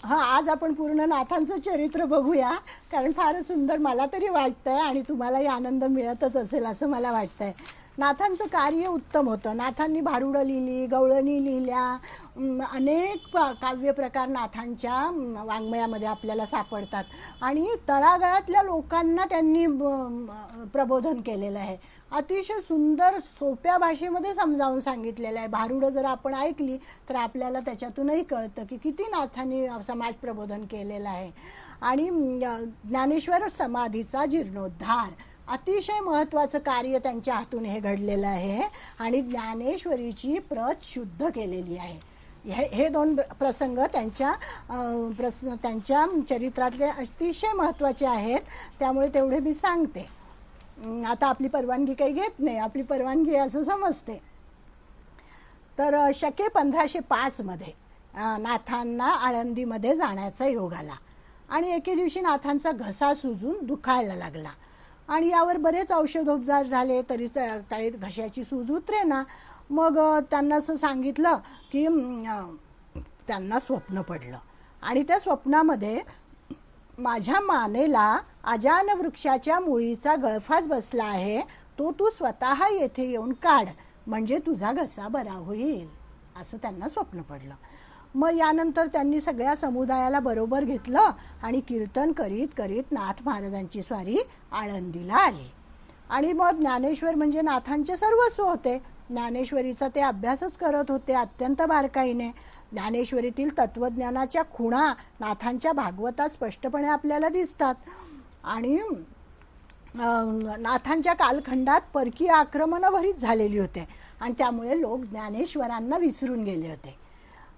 हां, आज आपण पूर्ण नाथांचं चरित्र बघूया, कारण फारच सुंदर मला तरी वाटतंय आणि तुम्हालाही आनंद मिळतच असेल असं मला वाटतंय. नाथांचं कार्य उत्तम होतं. नाथांनी भारुडं लिहिली, गवळणी लिहिल्या, अनेक काव्यप्रकार नाथांच्या वाङ्मयामध्ये आपल्याला सापडतात आणि तळागाळातल्या लोकांना त्यांनी प्रबोधन केलेलं आहे. अतिशय सुंदर सोप्या भाषेमध्ये समजावून सांगितलेलं आहे. भारुडं जर आपण ऐकली तर आपल्याला त्याच्यातूनही कळतं की किती नाथांनी समाज प्रबोधन केलेलं आहे. आणि ज्ञानेश्वर समाधीचा जीर्णोद्धार अतिशय महत्त्वाचं कार्य त्यांच्या हातून हे घडलेलं आहे आणि ज्ञानेश्वरीची प्रत शुद्ध केलेली आहे. हे दोन प्रसंग त्यांच्या चरित्रातले अतिशय महत्त्वाचे आहेत, त्यामुळे तेवढे मी सांगते. आता आपली परवानगी काही घेत नाही, आपली परवानगी असं समजते. तर शके 1505 मध्ये नाथांना आळंदीमध्ये जाण्याचा योग आला आणि एके दिवशी नाथांचा घसा सुजून दुखायला लागला आणि यावर बरेच औषधोपचार झाले तरी काही घशाची सूज उतरेना. मग त्यांना असं सांगितलं की त्यांना स्वप्न पडलं आणि त्या स्वप्नामध्ये माझ्या मानेला अजान वृक्षाच्या मुळीचा गळफास बसला आहे, तो तू स्वतः येथे येऊन काढ म्हणजे तुझा घसा बरा होईल, असं त्यांना स्वप्न पडलं. मग यानंतर त्यांनी सगळ्या समुदायाला बरोबर घेतलं आणि कीर्तन करीत करीत नाथ महाराजांची स्वारी आळंदीला आली. आणि मग ज्ञानेश्वर म्हणजे नाथांचे सर्वस्व होते. ज्ञानेश्वरीचा ते अभ्यासच करत होते अत्यंत बारकाईने. ज्ञानेश्वरीतील तत्त्वज्ञानाच्या खुणा नाथांच्या भागवतात स्पष्टपणे आपल्याला दिसतात. आणि नाथांच्या कालखंडात परकीय आक्रमणं भरीत झालेली होते आणि त्यामुळे लोक ज्ञानेश्वरांना विसरून गेले होते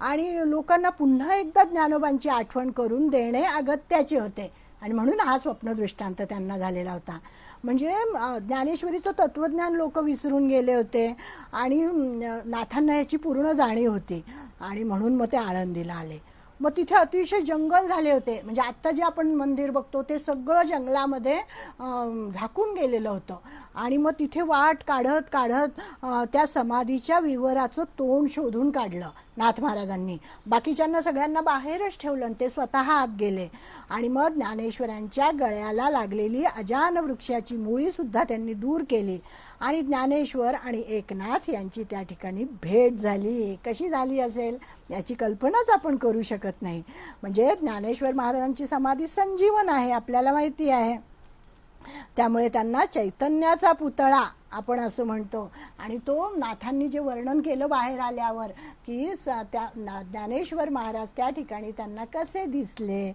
आणि लोकांना पुन्हा एकदा ज्ञानोबांची आठवण करून देणे अगत्याचे होते आणि म्हणून हा स्वप्नदृष्टांत त्यांना झालेला होता. म्हणजे ज्ञानेश्वरीचं तत्त्वज्ञान लोक विसरून गेले होते आणि नाथांना याची पूर्ण जाणीव होती आणि म्हणून मग ते आळंदीला आले. मग तिथे अतिशय जंगल झाले होते. म्हणजे आत्ता जे आपण मंदिर बघतो ते सगळं जंगलामध्ये झाकून गेलेलं होतं आणि मग तिथे वाट काढत काढत त्या समाधीच्या विवराचं तोंड शोधून काढलं नाथ महाराजांनी. बाकीच्यांना सगळ्यांना बाहेरच ठेवलं आणि ते स्वतः आत गेले आणि मग ज्ञानेश्वरांच्या गळ्याला लागलेली अजान वृक्षाची मुळीसुद्धा त्यांनी दूर केली आणि ज्ञानेश्वर आणि एकनाथ यांची त्या ठिकाणी भेट झाली. कशी झाली असेल याची कल्पनाच आपण करू शकत नाही. म्हणजे ज्ञानेश्वर महाराजांची समाधी संजीवन आहे, आपल्याला माहिती आहे. त्यामुळे त्यांना चैतन्याचा पुतळा आपण असं म्हणतो आणि तो नाथांनी जे वर्णन केलं बाहेर आल्यावर की त्या ज्ञानेश्वर महाराज त्या ठिकाणी त्यांना कसे दिसले,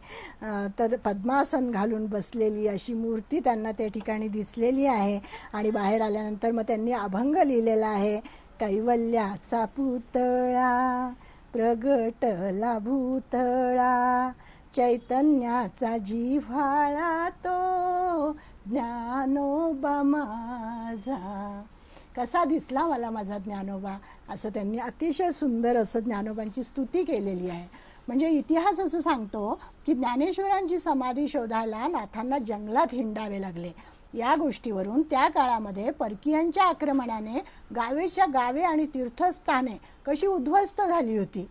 तर पद्मासन घालून बसलेली अशी मूर्ती त्यांना त्या ठिकाणी दिसलेली आहे. आणि बाहेर आल्यानंतर मग त्यांनी अभंग लिहिलेला आहे. कैवल्याचा पुतळा प्रगटला भूतळा, चैतन्याचा जिव्हाळा तो ज्ञानोबा माझा. कसा दिसला मला माझा ज्ञानोबा, असं त्यांनी अतिशय सुंदर असं ज्ञानोबांची स्तुती केलेली आहे. म्हणजे इतिहास असं सांगतो की ज्ञानेश्वरांची समाधी शोधायला नाथांना जंगलात हिंडावे लागले. या गोष्टीवरून त्या काळामध्ये परकीयांच्या आक्रमणाने गावेच्या गावे आणि तीर्थस्थाने कशी उद्ध्वस्त झाली होती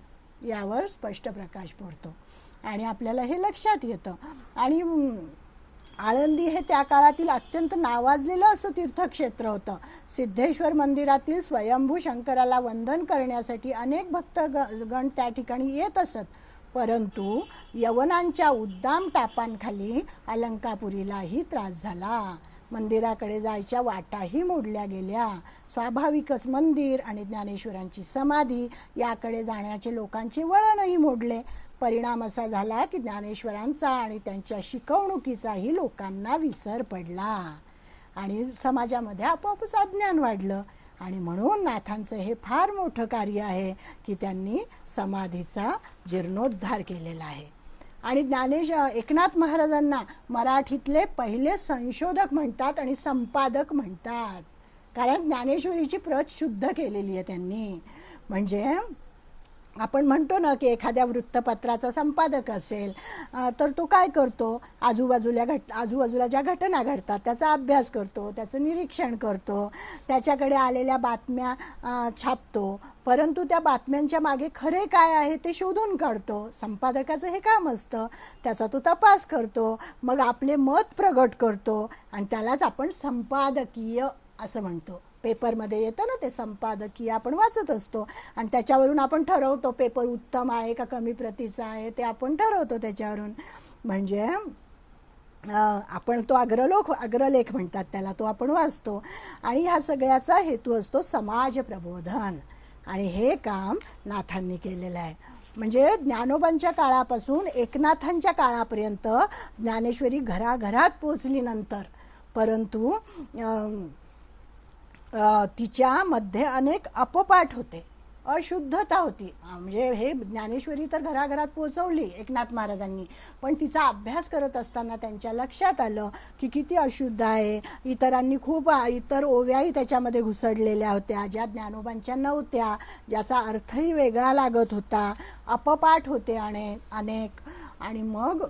यावर स्पष्ट प्रकाश पडतो आणि आपल्याला हे लक्षात येतं. आणि आळंदी हे त्या काळातील अत्यंत नावाजलेलं असं तीर्थक्षेत्र होतं. सिद्धेश्वर मंदिरातील स्वयंभू शंकराला वंदन करण्यासाठी अनेक भक्तगण त्या ठिकाणी येत असत. परंतु यवनांच्या उद्दाम टापांखाली अलंकापुरीलाही त्रास झाला. मंदिराकडे जायच्या वाटाही मोडल्या गेल्या. स्वाभाविकच मंदिर आणि ज्ञानेश्वरांची समाधी याकडे जाण्याचे लोकांचे वळणही मोडले. परिणाम असा झाला की ज्ञानेश्वरांचा आणि त्यांच्या शिकवणुकीचाही लोकांना विसर पडला आणि समाजामध्ये आपोआपच अज्ञान वाढलं. आणि म्हणून नाथांचं हे फार मोठं कार्य आहे की त्यांनी समाधीचा जीर्णोद्धार केलेला आहे. आणि एकनाथ महाराजांना मराठीतले पहिले संशोधक म्हणतात आणि संपादक म्हणतात, कारण ज्ञानेश्वरीची प्रत शुद्ध केलेली आहे त्यांनी. म्हणजे आपण म्हणतो ना की एखाद्या वृत्तपत्राचा संपादक असेल तर तो काय करतो, आजूबाजूला ज्या घटना घडतात त्याचा अभ्यास करतो, त्याचं निरीक्षण करतो, त्याच्याकडे आलेल्या बातम्या छापतो, परंतु त्या बातम्यांच्या मागे खरे काय आहे ते शोधून काढतो. संपादकाचं हे काम असतं. त्याचा तो तपास करतो, मग आपले मत प्रगट करतो आणि त्यालाच आपण संपादकीय असं म्हणतो. पेपरमध्ये येतं ना ते संपादकीय, आपण वाचत असतो आणि त्याच्यावरून आपण ठरवतो पेपर उत्तम आहे का कमी प्रतीचा आहे ते आपण ठरवतो त्याच्यावरून. म्हणजे आपण तो अग्रलेख म्हणतात त्याला, तो आपण वाचतो आणि ह्या सगळ्याचा हेतू असतो समाज प्रबोधन. आणि हे काम नाथांनी केलेलं आहे. म्हणजे ज्ञानोबांच्या काळापासून एकनाथांच्या काळापर्यंत ज्ञानेश्वरी घराघरात पोचली नंतर, परंतु तिच्यामध्ये अनेक अपपाठ होते, अशुद्धता होती. म्हणजे हे ज्ञानेश्वरी तर घराघरात पोचवली एकनाथ महाराजांनी, पण तिचा अभ्यास करत असताना त्यांच्या लक्षात आलं की किती अशुद्ध आहे. इतरांनी खूप इतर ओव्याही त्याच्यामध्ये घुसडलेल्या होत्या ज्या ज्ञानोबांच्या नव्हत्या, ज्याचा अर्थही वेगळा लागत होता, अपपाठ होते अनेक. आणि मग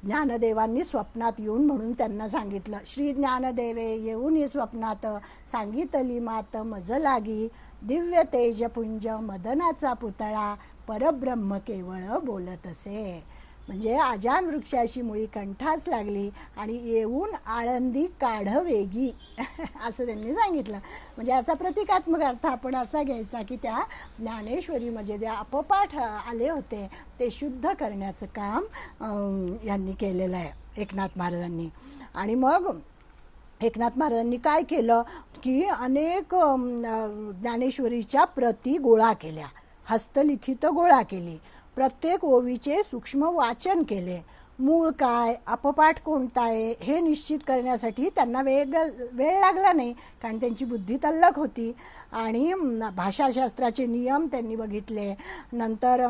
ज्ञानदेवांनी स्वप्नात येऊन म्हणून त्यांना सांगितलं, श्री ज्ञानदेवे येऊन स्वप्नात सांगितली मात मज लागी, दिव्य तेजपुंज मदनाचा पुतळा, परब्रह्म केवळ बोलत असे. म्हणजे आजान वृक्षाशी मुळी कंठास लागली आणि येऊन आळंदी काढ वेगी असं त्यांनी सांगितलं. म्हणजे याचा प्रतिकात्मक अर्थ आपण असा घ्यायचा की त्या ज्ञानेश्वरीमध्ये जे अपपाठ आले होते ते शुद्ध करण्याचं काम यांनी केलेलं आहे एकनाथ महाराजांनी. आणि मग एकनाथ महाराजांनी काय केलं की अनेक ज्ञानेश्वरीच्या प्रती गोळा केल्या, हस्तलिखित गोळा केली, प्रत्येक ओवीचे सूक्ष्म वाचन केले. मूळ काय, अपपाठ कोणता आहे हे निश्चित करण्यासाठी त्यांना वेळ लागला नाही, कारण त्यांची बुद्धी तल्लख होती. आणि भाषाशास्त्राचे नियम त्यांनी बघितले. नंतर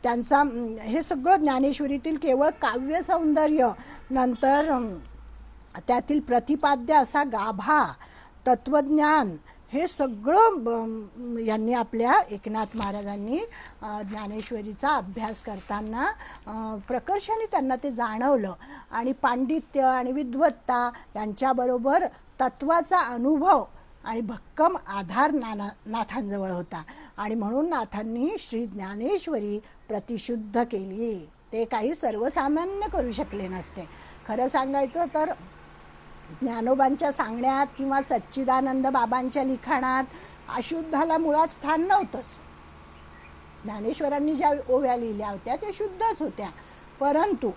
त्यांचा हे सगळं ज्ञानेश्वरीतील केवळ काव्य सौंदर्य, नंतर त्यातील प्रतिपाद्य असा गाभा, तत्वज्ञान, हे सगळं यांनी आपल्या एकनाथ महाराजांनी ज्ञानेश्वरीचा अभ्यास करताना प्रकर्षाने त्यांना ते जाणवलं. आणि पांडित्य आणि विद्वत्ता यांच्याबरोबर तत्वाचा अनुभव आणि भक्कम आधार नाथांजवळ होता. आणि म्हणून नाथांनी श्री ज्ञानेश्वरी प्रतिशुद्ध केली. ते काही सर्वसामान्य करू शकले नसते. खरं सांगायचं तर ज्ञानोबांच्या सांगण्यात किंवा सच्चिदानंद बाबांच्या लिखाणात अशुद्धाला मुळात स्थान नव्हतंच. ज्ञानेश्वरांनी ज्या ओव्या लिहिल्या होत्या त्या शुद्धच होत्या, परंतु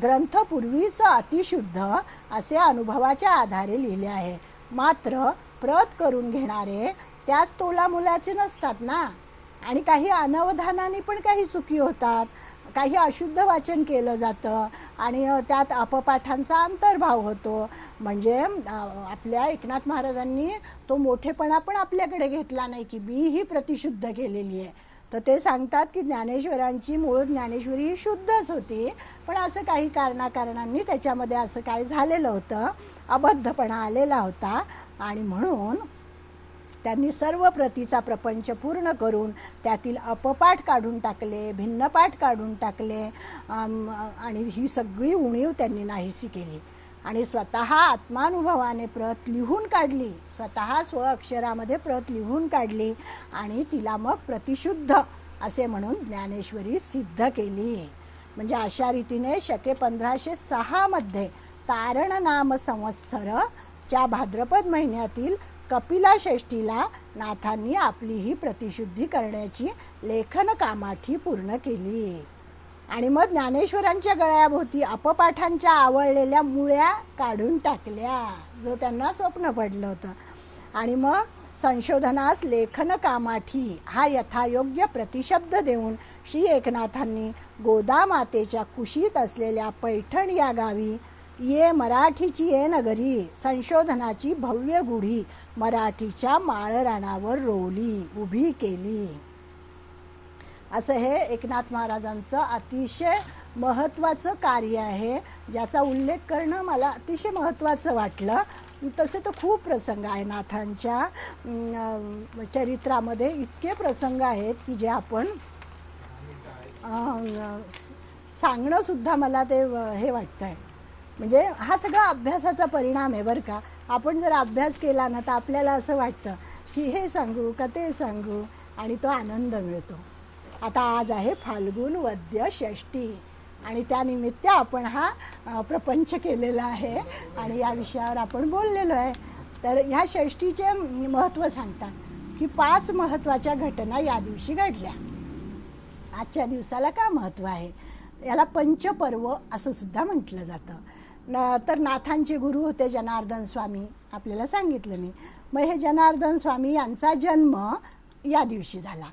ग्रंथ पूर्वीच अतिशुद्ध असे अनुभवाच्या आधारे लिहिले आहे. मात्र प्रत करून घेणारे त्याच तोलामुलाचे नसतात ना, आणि काही अनवधानाने पण काही चुकी होतात, काही अशुद्ध वाचन केलं जातं आणि त्यात अपपाठांचा अंतर्भाव होतो. म्हणजे आपल्या एकनाथ महाराजांनी तो मोठेपणा पण आपल्याकडे घेतला नाही की मी ही प्रतिशुद्ध केलेली आहे. तर ते सांगतात की ज्ञानेश्वरांची मूळ ज्ञानेश्वरी ही शुद्धच होती, पण असं काही कारणांनी त्याच्यामध्ये असं काय झालेलं होतं, अबद्धपणा आलेला होता. आणि म्हणून त्यांनी सर्व प्रतीचा प्रपंच पूर्ण करून त्यातील अपपाठ काढून टाकले, भिन्नपाठ काढून टाकले आणि ही सगळी उणीव त्यांनी नाहीशी केली. आणि स्वतः आत्मानुभवाने प्रत लिहून काढली, स्वतः स्वअक्षरामध्ये प्रत लिहून काढली आणि तिला मग प्रतिशुद्ध असे म्हणून ज्ञानेश्वरी सिद्ध केली. म्हणजे अशा रीतीने शके 1506 मध्ये तारण नाम संवत्सरच्या भाद्रपद महिन्यातील कपिला षष्ठीला नाथांनी आपली ही प्रतिशुद्धी करण्याची लेखन कामाठी पूर्ण केली. आणि मग ज्ञानेश्वरांच्या गळ्याभोवती अपपाठांच्या आवळलेल्या मुळ्या काढून टाकल्या, जो त्यांना स्वप्न पडलं होतं. आणि मग संशोधनास लेखन कामाठी हा यथायोग्य प्रतिशब्द देऊन श्री एकनाथांनी गोदामातेच्या कुशीत असलेल्या पैठण या गावी ये मराठीची ये नगरी संशोधनाची भव्य गुढी मराठीच्या माळरानावर रोवली, उभी केली. असं हे एकनाथ महाराजांचं अतिशय महत्त्वाचं कार्य आहे, ज्याचा उल्लेख करणं मला अतिशय महत्त्वाचं वाटलं. तसे तर खूप प्रसंग आहे नाथांच्या चरित्रामध्ये, इतके प्रसंग आहेत की जे आपण सांगणंसुद्धा मला ते हे वाटतं आहे. म्हणजे हा सगळा अभ्यासाचा परिणाम आहे बरं का. आपण जर अभ्यास केला ना तर आपल्याला असं वाटतं की हे सांगू का ते सांगू, आणि तो आनंद मिळतो. आता आज आहे फाल्गुन वद्य षष्ठी, आणि त्यानिमित्त आपण हा प्रपंच केलेला आहे आणि या विषयावर आपण बोललेलो आहे. तर ह्या षष्ठीचे महत्त्व सांगतात की 5 महत्त्वाच्या घटना या दिवशी घडल्या. आजच्या दिवसाला का महत्त्व आहे, याला पंचपर्व असं सुद्धा म्हटलं जातं. तर नाथांचे गुरु होते जनार्दन स्वामी, आपल्याला सांगितलं मी. मग हे जनार्दन स्वामी यांचा जन्म या दिवशी झाला,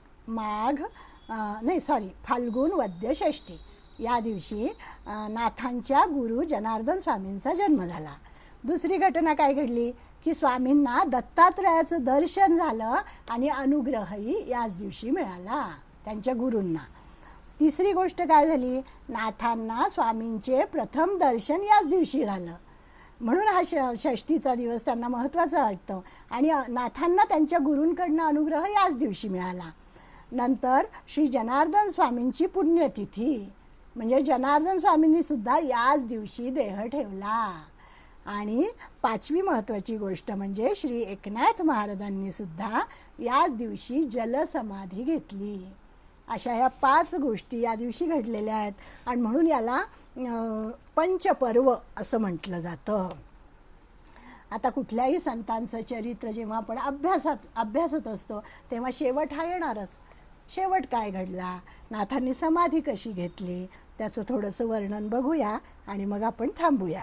फाल्गुन वद्य षष्ठी या दिवशी नाथांच्या गुरु जनार्दन स्वामींचा जन्म झाला. दुसरी घटना काय घडली की स्वामींना दत्तात्रयाचं दर्शन झालं आणि अनुग्रहही याच दिवशी मिळाला त्यांच्या गुरूंना. तिसरी गोष्ट काय झाली, नाथांना स्वामींचे प्रथम दर्शन याच दिवशी झालं, म्हणून हा षष्ठीचा दिवस त्यांना महत्त्वाचा वाटतो. आणि नाथांना त्यांच्या गुरूंकडनं अनुग्रह याच दिवशी मिळाला. नंतर श्री जनार्दन स्वामींची पुण्यतिथी, म्हणजे जनार्दन स्वामींनी सुद्धा याच दिवशी देह ठेवला. आणि 5वी महत्त्वाची गोष्ट म्हणजे श्री एकनाथ महाराजांनी सुद्धा याच दिवशी जलसमाधी घेतली. अशा ह्या 5 गोष्टी या दिवशी घडलेल्या आहेत, आणि म्हणून याला पंचपर्व असं म्हटलं जातं. आता कुठल्याही संतांचं चरित्र जेव्हा आपण अभ्यासत असतो तेव्हा शेवट हा येणारच. शेवट काय घडला, नाथांनी समाधी कशी घेतली, त्याचं थोडंसं वर्णन बघूया आणि मग आपण थांबूया.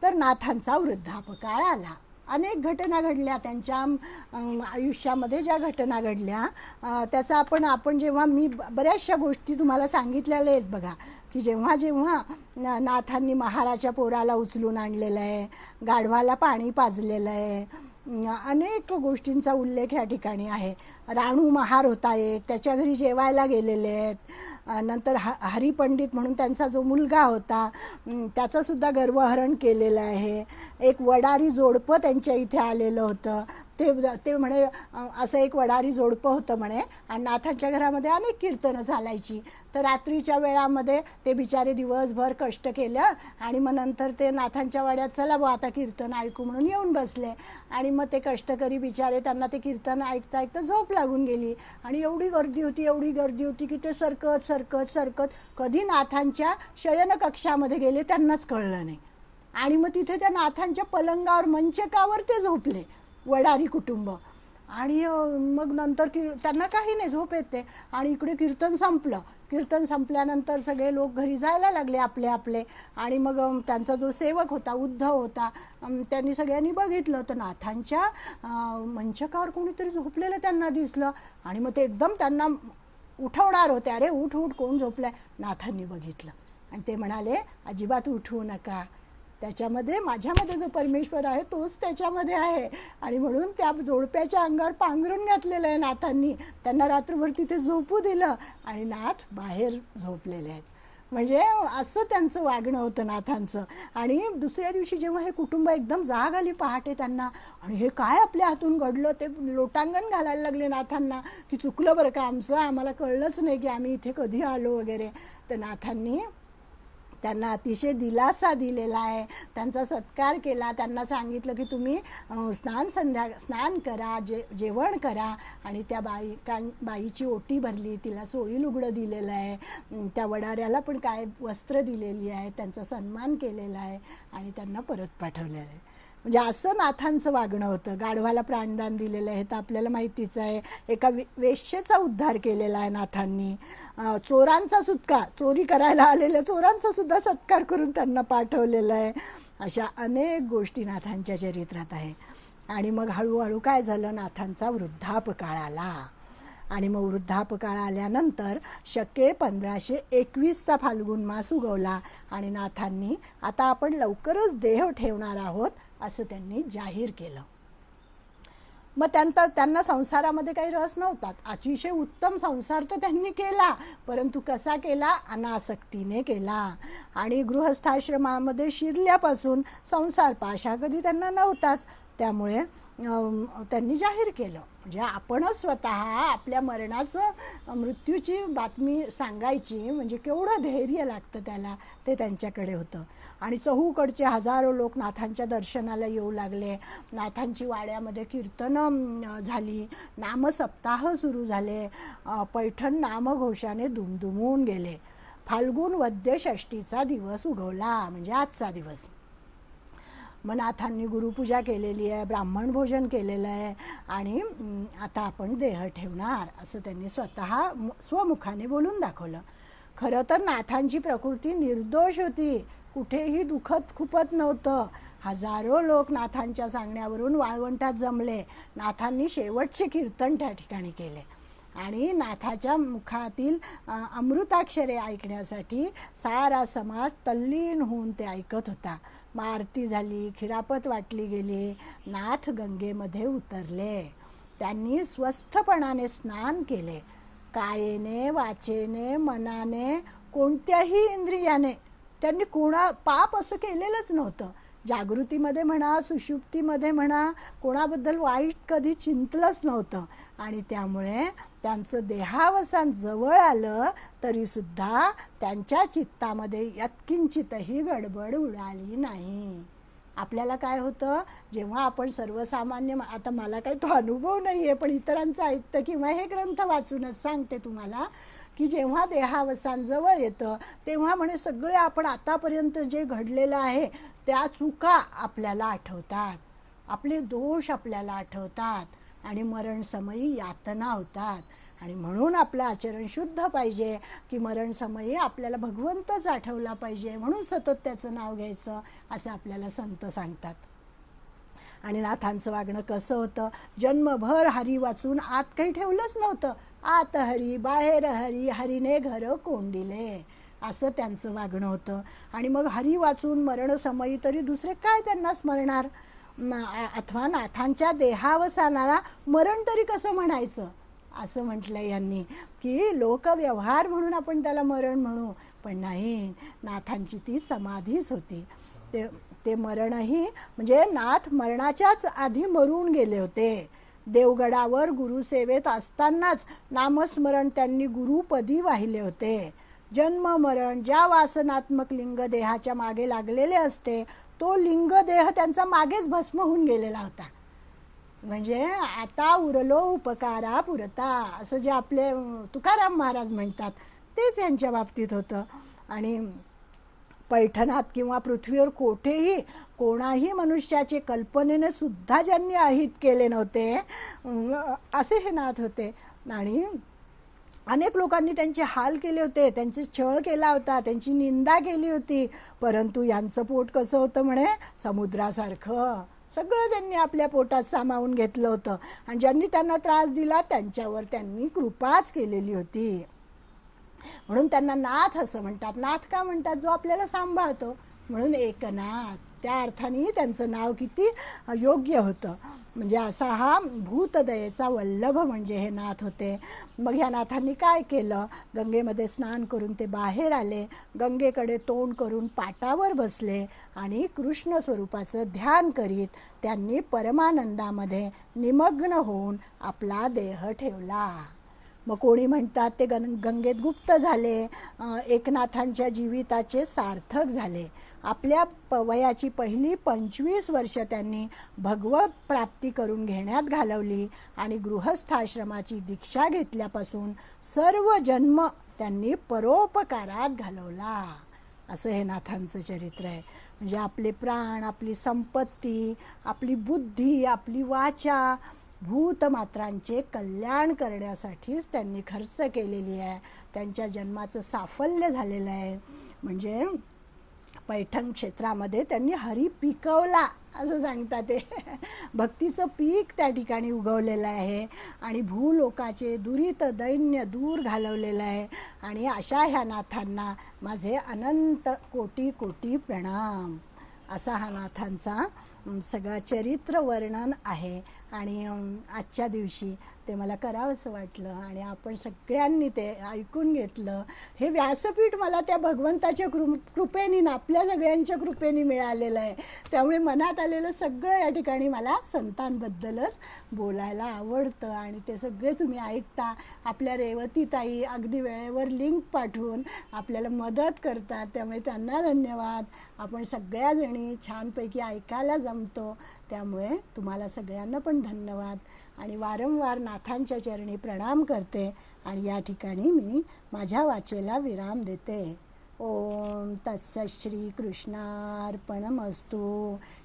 तर नाथांचा वृद्धापकाळ आला. अनेक घटना घडल्या त्यांच्या आयुष्यामध्ये. ज्या घटना घडल्या त्याचा आपण जेव्हा मी बऱ्याचशा गोष्टी तुम्हाला सांगितलेल्या आहेत बघा, की जेव्हा जेव्हा नाथांनी महाराच्या पोराला उचलून आणलेलं आहे, गाढवाला पाणी पाजलेलं आहे, अनेक गोष्टींचा उल्लेख या ठिकाणी आहे. राणू महार होता एक, त्याच्या घरी जेवायला गेलेले आहेत. नंतर हरिपंडित म्हणून त्यांचा जो मुलगा होता त्याचंसुद्धा गर्वहरण केलेलं आहे. एक वडारी जोडपं त्यांच्या इथे आलेलं होतं. ते म्हणे असं एक वडारी जोडपं होतं म्हणे, आणि नाथांच्या घरामध्ये अनेक कीर्तनं चालायची. तर रात्रीच्या वेळामध्ये ते बिचारे दिवसभर कष्ट केलं आणि मग नंतर ते नाथांच्या वाड्यात चला बुवा आता कीर्तन ऐकू म्हणून येऊन बसले. आणि मग ते कष्टकरी बिचारे, त्यांना ते कीर्तन ऐकता ऐकता झोप लागून गेली. आणि एवढी गर्दी होती की ते सरकत कधी नाथांच्या शयनकक्षामध्ये गेले त्यांनाच कळलं नाही. आणि मग तिथे त्या नाथांच्या पलंगावर मंचकावर ते झोपले वडारी कुटुंब. आणि मग नंतर त्यांना काही नाही, झोप येते. आणि इकडे कीर्तन संपलं. कीर्तन संपल्यानंतर सगळे लोक घरी जायला लागले आपले आपले. आणि मग त्यांचा जो सेवक होता, उद्धव होता, त्यांनी सगळ्यांनी बघितलं तर नाथांच्या मंचकावर कोणीतरी झोपलेलं त्यांना दिसलं. आणि मग ते एकदम त्यांना उठवणार होते, अरे उठ कोण झोपलाय. नाथांनी बघितलं आणि ते म्हणाले अजिबात उठवू नका, त्याच्यामध्ये माझ्यामध्ये जो परमेश्वर आहे तोच त्याच्यामध्ये आहे. आणि म्हणून त्या जोडप्याच्या अंगावर पांघरून घातलेलं आहे नाथांनी. त्यांना रात्रभर तिथे झोपू दिलं आणि नाथ बाहेर झोपलेले आहेत. म्हणजे असं त्यांचं वागणं होतं नाथांचं. आणि दुसऱ्या दिवशी जेव्हा हे कुटुंब एकदम जाग आली पहाटे त्यांना, आणि हे काय आपल्या हातून घडलं, ते लोटांगण घालायला लागले नाथांना की चुकलं बरं का आमचं, आम्हाला कळलंच नाही की आम्ही इथे कधी आलो वगैरे. तर नाथांनी त्यांना अतिशय दिलासा दिलेला आहे, त्यांचा सत्कार केला. त्यांना सांगितलं की तुम्ही स्नान करा, जेवण करा. आणि त्या बाईची ओटी भरली, तिला सोळी लुगडं दिलेलं आहे, त्या वडाऱ्याला पण काय वस्त्र दिलेली आहे, त्यांचा सन्मान केलेला आहे आणि त्यांना परत पाठवलेलं आहे. म्हणजे असं नाथांचं वागणं होतं. गाढवाला प्राणदान दिलेलं आहे तर आपल्याला माहितीच आहे. एका वेश्येचा उद्धार केलेला आहे नाथांनी. चोरांचा सुद्धा, चोरी करायला आलेल्या चोरांचा सुद्धा सत्कार करून त्यांना पाठवलेलं आहे. अशा अनेक गोष्टी नाथांच्या चरित्रात आहे. आणि मग हळूहळू काय झालं, नाथांचा वृद्धापकाळ आला. आणि मग वृद्धापकाळ आल्यानंतर शके 1521चा फाल्गुन मास उगवला आणि नाथांनी आता आपण लवकरच देह ठेवणार आहोत असं त्यांनी जाहीर केलं. मग त्यांना संसारामध्ये काही रस नव्हता. अतिशय उत्तम संसार तर त्यांनी केला, परंतु कसा केला? अनासक्तीने केला. आणि गृहस्थाश्रमामध्ये शिरल्यापासून संसार पाशा कधी त्यांना नव्हताच. त्यामुळे त्यांनी जाहीर केलं. म्हणजे आपणच स्वतः आपल्या मृत्यूची बातमी सांगायची म्हणजे केवढं धैर्य लागतं त्याला, ते त्यांच्याकडे होतं. आणि चहूकडचे हजारो लोक नाथांच्या दर्शनाला येऊ लागले. नाथांची वाड्यामध्ये कीर्तनं झाली, नामसप्ताह सुरू झाले, पैठण नामघोषाने दुमदुमून गेले. फाल्गुन वद्य षष्टीचा दिवस उगवला, म्हणजे आजचा दिवस. मग नाथांनी गुरुपूजा केलेली आहे, ब्राह्मण भोजन केलेलं आहे आणि आता आपण देह ठेवणार असं त्यांनी स्वमुखाने बोलून दाखवलं. खरं तर नाथांची प्रकृती निर्दोष होती, कुठेही दुखत खुपत नव्हतं. हजारो लोक नाथांच्या सांगण्यावरून वाळवंटात जमले. नाथांनी शेवटचे कीर्तन त्या ठिकाणी केले आणि नाथाच्या मुखातील अमृताक्षरे ऐकण्यासाठी सारा समाज तल्लीन होऊन ते ऐकत होता. मग आरती झाली, खिरापत वाटली गेली, नाथ गंगेमध्ये उतरले. त्यांनी स्वस्थपणाने स्नान केले. कायेने, वाचेने, मनाने, कोणत्याही इंद्रियाने त्यांनी पाप असं केलेलंच नव्हतं. जागृतीमध्ये म्हणा, सुषुप्तीमध्ये म्हणा, कोणाबद्दल वाईट कधी चिंतलंच नव्हतं. आणि त्यामुळे त्यांचं देहावसान जवळ आलं तरीसुद्धा त्यांच्या चित्तामध्ये यत्किंचितही गडबड उडाली नाही. आपल्याला काय होतं, जेव्हा आपण सर्वसामान्य, आता मला काही तो अनुभव नाही आहे, पण इतरांचं ऐकतं किंवा हे ग्रंथ वाचूनच सांगते तुम्हाला की जेव्हा देहावसान जवळ येतं तेव्हा म्हणे सगळे आपण आतापर्यंत जे घडलेलं आहे त्या चुका आपल्याला आठवतात, आपले दोष आपल्याला आठवतात आणि मरणसमयी यातना होतात. आणि म्हणून आपलं आचरण शुद्ध पाहिजे की मरणसमयी आपल्याला भगवंतच आठवला पाहिजे, म्हणून सतत त्याचं नाव घ्यायचं असं आपल्याला संत सांगतात. आणि नाथांचं वागणं कसं होतं, जन्मभर हरी वाचून आत काही ठेवलंच नव्हतं. आत हरी बाहेर हरी, हरीने घर कोंडिले, असं त्यांचं वागणं होतं. आणि मग हरी वाचून मरणसमयी तरी दुसरे काय त्यांना स्मरणार, अथवा नाथांच्या देहावसानाला मरण तरी कसं म्हणायचं, असं म्हटलं यांनी की लोकव्यवहार म्हणून आपण त्याला मरण म्हणू, पण नाही, नाथांची ती समाधीच होती. ते मरणही म्हणजे नाथ मरणाच्याच आधी मरून गेले होते. देवगडावर गुरुसेवेत असतानाच नामस्मरण त्यांनी गुरुपदी वाहिले होते. जन्म मरण ज्या वासनात्मक लिंग देहाच्या मागे लागलेले असते तो लिंग देह त्यांचा मागेच भस्म होऊन गेलेला होता. म्हणजे आता उरलो उपकारा पुरता, असं जे आपले तुकाराम महाराज म्हणतात तेच यांच्या बाबतीत होतं. आणि पैठणात किंवा पृथ्वीवर कोठेही कोणाही मनुष्याचे कल्पनेने सुद्धा ज्यांनी अहित केले नव्हते असे हे नाथ होते. आणि अनेक लोकांनी त्यांचे हाल केले होते, त्यांचे छळ केला होता, त्यांची निंदा केली होती, परंतु यांचं पोट कसं होतं म्हणे, समुद्रासारखं. सगळं त्यांनी आपल्या पोटात सामावून घेतलं होतं आणि ज्यांनी त्यांना त्रास दिला त्यांच्यावर त्यांनी कृपाच केलेली होती. म्हणून त्यांना नाथ असं म्हणतात. नाथ का म्हणतात, जो आपल्याला सांभाळतो, म्हणून एकनाथ. त्या अर्थाने त्यांचं नाव किती योग्य होतं. म्हणजे असा हा भूतदयेचा वल्लभ म्हणजे हे नाथ होते. मग ह्या नाथांनी काय केलं, गंगेमध्ये स्नान करून ते बाहेर आले, गंगेकडे तोंड करून पाटावर बसले आणि कृष्ण स्वरूपाचं ध्यान करीत त्यांनी परमानंदामध्ये निमग्न होऊन आपला देह ठेवला. मग कोणी म्हणतात ते गंगेत गुप्त झाले, एकनाथांच्या जीविताचे सार्थक झाले. आपल्या वयाची पहिली 25 वर्ष त्यांनी भगवत प्राप्ती करून घेण्यात घालवली आणि गृहस्थाश्रमाची दीक्षा घेतल्यापासून सर्व जन्म त्यांनी परोपकारात घालवला. असं हे नाथांचं चरित्र आहे. म्हणजे आपले प्राण, आपली संपत्ती, आपली बुद्धी, आपली वाचा भूतमात्रांचे कल्याण करण्यासाठीच त्यांनी खर्च केलेली आहे. त्यांच्या जन्माचं साफल्य झालेलं आहे. म्हणजे पैठण क्षेत्रामध्ये त्यांनी हरी पिकवला असं सांगतात. ते भक्तीचं पीक त्या ठिकाणी उगवलेलं आहे आणि भूलोकाचे दुरित दैन्य दूर घालवलेलं आहे. आणि अशा ह्या नाथांना माझे अनंत कोटी कोटी प्रणाम. असा हा नाथांचा सगळा चरित्र वर्णन आहे आणि आजच्या दिवशी ते मला करावंसं वाटलं आणि आपण सगळ्यांनी ते ऐकून घेतलं. हे व्यासपीठ मला त्या भगवंताच्या कृपेने ना आपल्या सगळ्यांच्या कृपेने मिळालेलं आहे. त्यामुळे मनात आलेलं सगळं या ठिकाणी मला संतांबद्दलच बोलायला आवडतं आणि ते सगळे तुम्ही ऐकता. आपल्या रेवतीताई अगदी वेळेवर लिंक पाठवून आपल्याला मदत करतात, त्यामुळे त्यांना धन्यवाद. आपण सगळ्याजणी छानपैकी ऐकायला जमतो, त्यामुळे तुम्हाला सगळ्यांना पण धन्यवाद आणि वारंवार नाथांच्या चरणी प्रणाम करते आणि या ठिकाणी मी माझ्या वाचेला विराम देते. ओम तत्सत् श्री कृष्णार्पणमस्तु.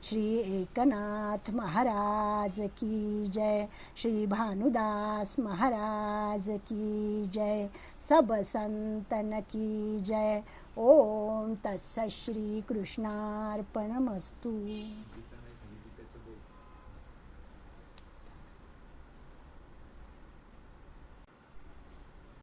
श्री एकनाथ महाराज की जय. श्री भानुदास महाराज की जय. सब संतन की जय. ओम तत्सत् श्री कृष्णार्पणमस्तु.